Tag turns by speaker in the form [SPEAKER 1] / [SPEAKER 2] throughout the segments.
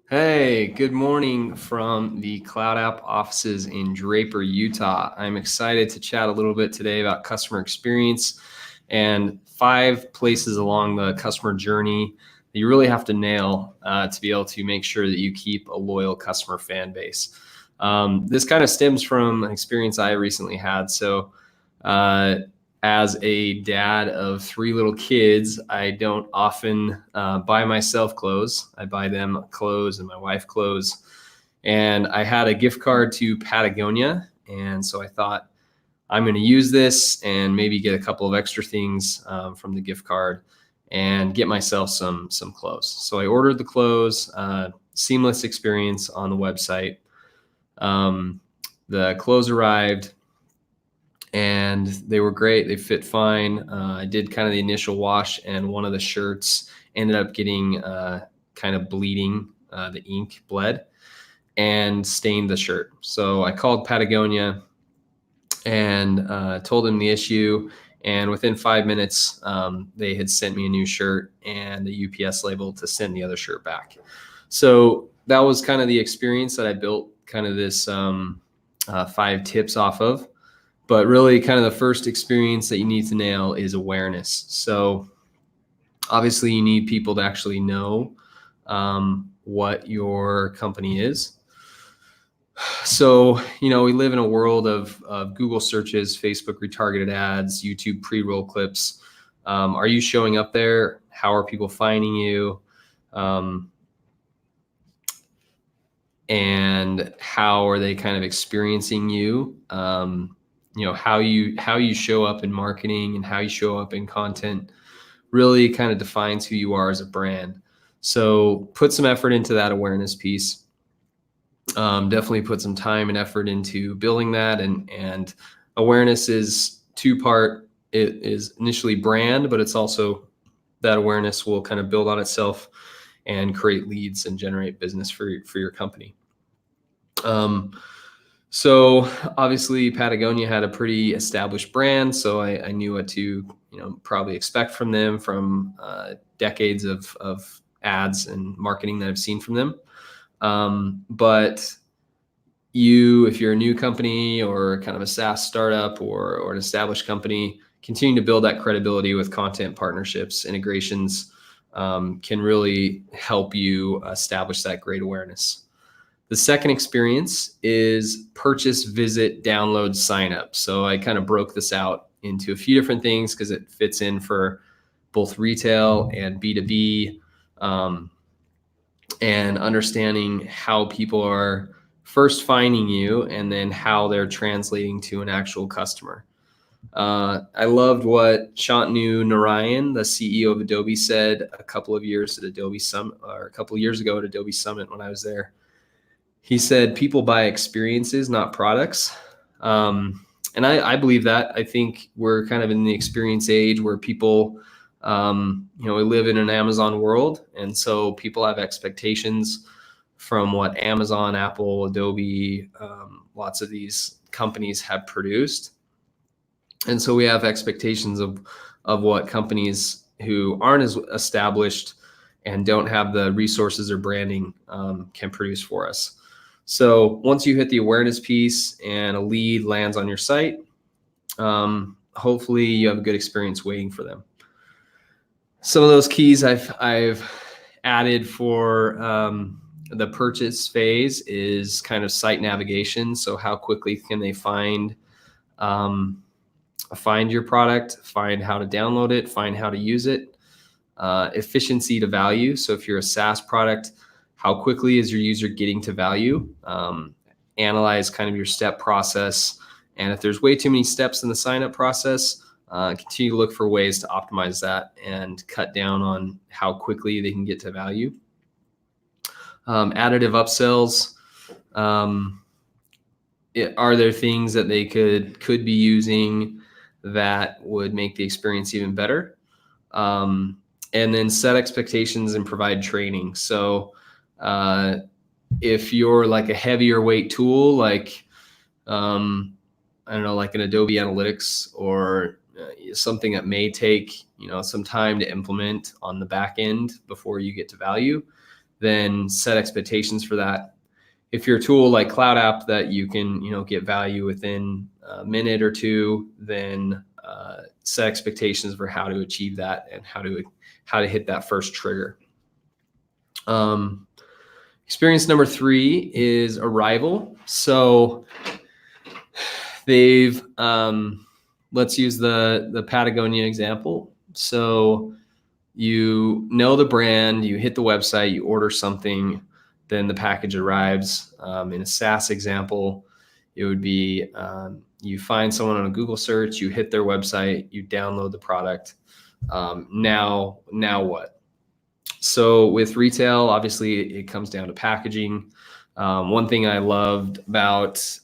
[SPEAKER 1] Hey, good morning from the Cloud App offices in Draper, Utah. I'm excited to chat a little bit today about customer experience and 5 places along the customer journey that you really have to nail to be able to make sure that you keep a loyal customer fan base. This kind of stems from an experience I recently had. Uh, as a dad of 3 little kids, I don't often buy myself clothes. I buy them clothes and my wife clothes. And I had a gift card to Patagonia. And so I thought I'm going to use this and maybe get a couple of extra things from the gift card and get myself some clothes. So I ordered the clothes, seamless experience on the website. The clothes arrived and they were great. They fit fine. I did kind of the initial wash, and one of the shirts ended up getting kind of bleeding. The ink bled and stained the shirt. So I called Patagonia and told them the issue. And within 5 minutes, they had sent me a new shirt and a UPS label to send the other shirt back. So that was kind of the experience that I built kind of this 5 tips off of. But really kind of the first experience that you need to nail is awareness. So obviously you need people to actually know what your company is. So, we live in a world of Google searches, Facebook retargeted ads, YouTube pre-roll clips. Are you showing up there? How are people finding you? And how are they kind of experiencing you? How you show up in marketing and how you show up in content really kind of defines who you are as a brand. So put some effort into that awareness piece. Definitely put some time and effort into building that. And awareness is 2-part. It is initially brand, but it's also that awareness will kind of build on itself and create leads and generate business for your company. So obviously Patagonia had a pretty established brand, so I knew what to probably expect from them from decades of ads and marketing that I've seen from them. But if you're a new company or kind of a SaaS startup or an established company, continue to build that credibility with content partnerships, integrations can really help you establish that great awareness. The second experience is purchase, visit, download, sign up. So I kind of broke this out into a few different things because it fits in for both retail and B2B, and understanding how people are first finding you and then how they're translating to an actual customer. I loved what Shantanu Narayan, the CEO of Adobe, said a couple of years ago at Adobe Summit when I was there. He said, people buy experiences, not products. And I believe that. I think we're kind of in the experience age where people, we live in an Amazon world. And so people have expectations from what Amazon, Apple, Adobe, lots of these companies have produced. And so we have expectations of what companies who aren't as established and don't have the resources or branding can produce for us. So once you hit the awareness piece and a lead lands on your site, hopefully you have a good experience waiting for them. Some of those keys I've added for the purchase phase is kind of site navigation. So how quickly can they find your product, find how to download it, find how to use it. Efficiency to value. So if you're a SaaS product, how quickly is your user getting to value? Analyze kind of your step process. And if there's way too many steps in the sign-up process, continue to look for ways to optimize that and cut down on how quickly they can get to value. Additive upsells. Are there things that they could be using that would make the experience even better? And then set expectations and provide training. So if you're like a heavier weight tool, like, I don't know, like an Adobe Analytics or something that may take, some time to implement on the back end before you get to value, then set expectations for that. If you're a tool like Cloud App that you can, get value within a minute or two, then set expectations for how to achieve that and how to hit that first trigger. Experience number 3 is arrival. So they've, let's use the Patagonia example. So you know the brand, you hit the website, you order something, then the package arrives. In a SaaS example, it would be you find someone on a Google search, you hit their website, you download the product. Now what? So with retail, obviously it comes down to packaging. One thing I love about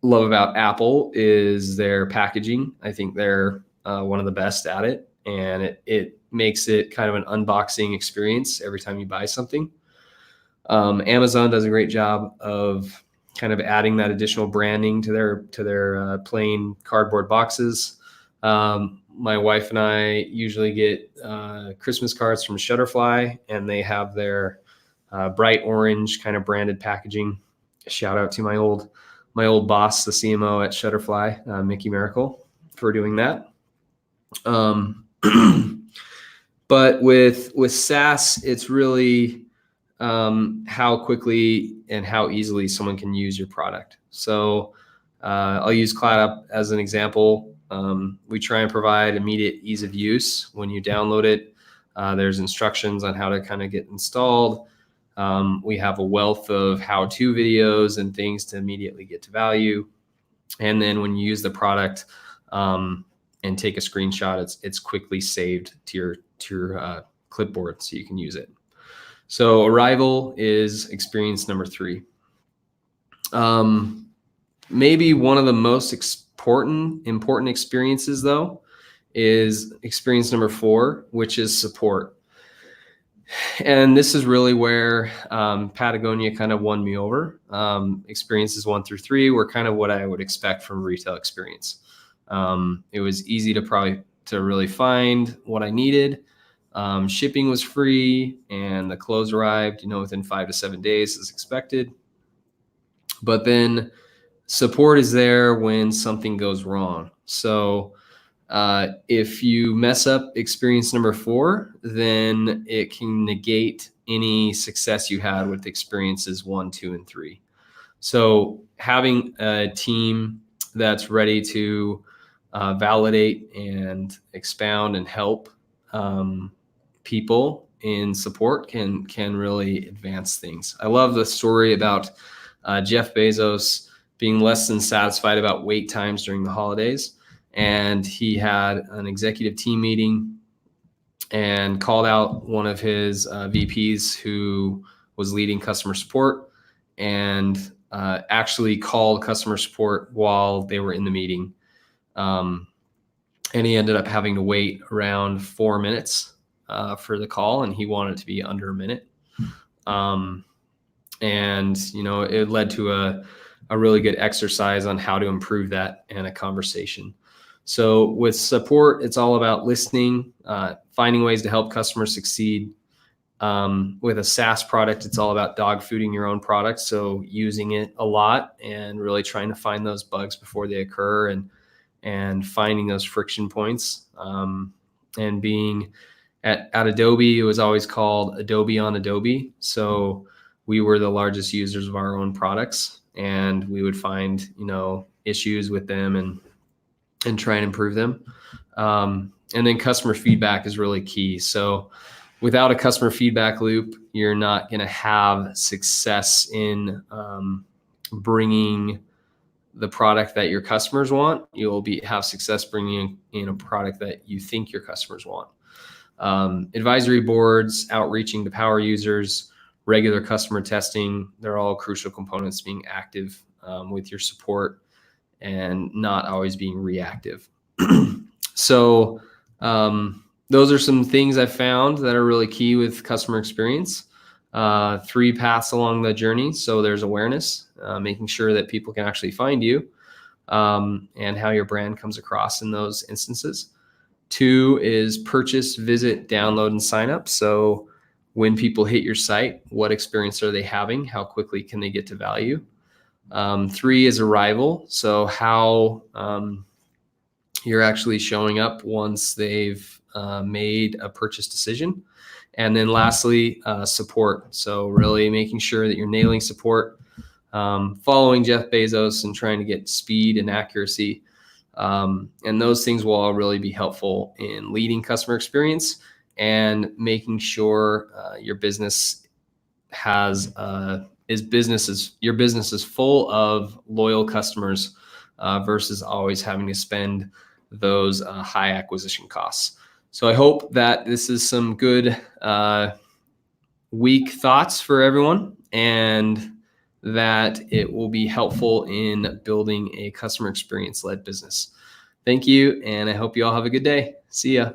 [SPEAKER 1] Apple is their packaging. I think they're one of the best at it, and it makes it kind of an unboxing experience every time you buy something. Amazon does a great job of kind of adding that additional branding to their plain cardboard boxes. My wife and I usually get Christmas cards from Shutterfly, and they have their bright orange kind of branded packaging. Shout out to my old boss, the CMO at Shutterfly, Mickey Miracle, for doing that. But with SaaS, it's really how quickly and how easily someone can use your product. So I'll use Cloud App as an example. We try and provide immediate ease of use when you download it. There's instructions on how to kind of get installed. We have a wealth of how-to videos and things to immediately get to value. And then when you use the product and take a screenshot, it's quickly saved to your clipboard so you can use it. So arrival is experience number 3. Maybe one of the most important experiences, though, is experience number 4, which is support. And this is really where Patagonia kind of won me over. Experiences 1 through 3 were kind of what I would expect from a retail experience. It was easy to really find what I needed. Shipping was free, and the clothes arrived, within 5 to 7 days as expected. But then support is there when something goes wrong. So if you mess up experience number 4, then it can negate any success you had with experiences 1, 2, and 3. So having a team that's ready to validate and expound and help people in support can really advance things. I love the story about Jeff Bezos being less than satisfied about wait times during the holidays. And he had an executive team meeting and called out one of his VPs who was leading customer support, and actually called customer support while they were in the meeting. And he ended up having to wait around 4 minutes for the call, and he wanted it to be under a minute. And, it led to a really good exercise on how to improve that in a conversation. So with support, it's all about listening, finding ways to help customers succeed. With a SaaS product, it's all about dog fooding your own product. So using it a lot and really trying to find those bugs before they occur, and finding those friction points. And being at Adobe, it was always called Adobe on Adobe. So we were the largest users of our own products, and we would find, issues with them and try and improve them. And then customer feedback is really key. So without a customer feedback loop, you're not going to have success in bringing the product that your customers want. You'll have success bringing in a product that you think your customers want. Advisory boards, outreaching to power users, regular customer testing, they're all crucial components to being active with your support and not always being reactive. So those are some things I've found that are really key with customer experience. 3 paths along the journey. So there's awareness, making sure that people can actually find you, and how your brand comes across in those instances. 2 is purchase, visit, download, and sign up. So when people hit your site, what experience are they having? How quickly can they get to value? 3 is arrival. So how you're actually showing up once they've made a purchase decision. And then lastly, support. So really making sure that you're nailing support, following Jeff Bezos and trying to get speed and accuracy. And those things will all really be helpful in leading customer experience and making sure your business has your business is full of loyal customers versus always having to spend those high acquisition costs. So I hope that this is some good week thoughts for everyone, and that it will be helpful in building a customer experience led business. Thank you, and I hope you all have a good day. See ya.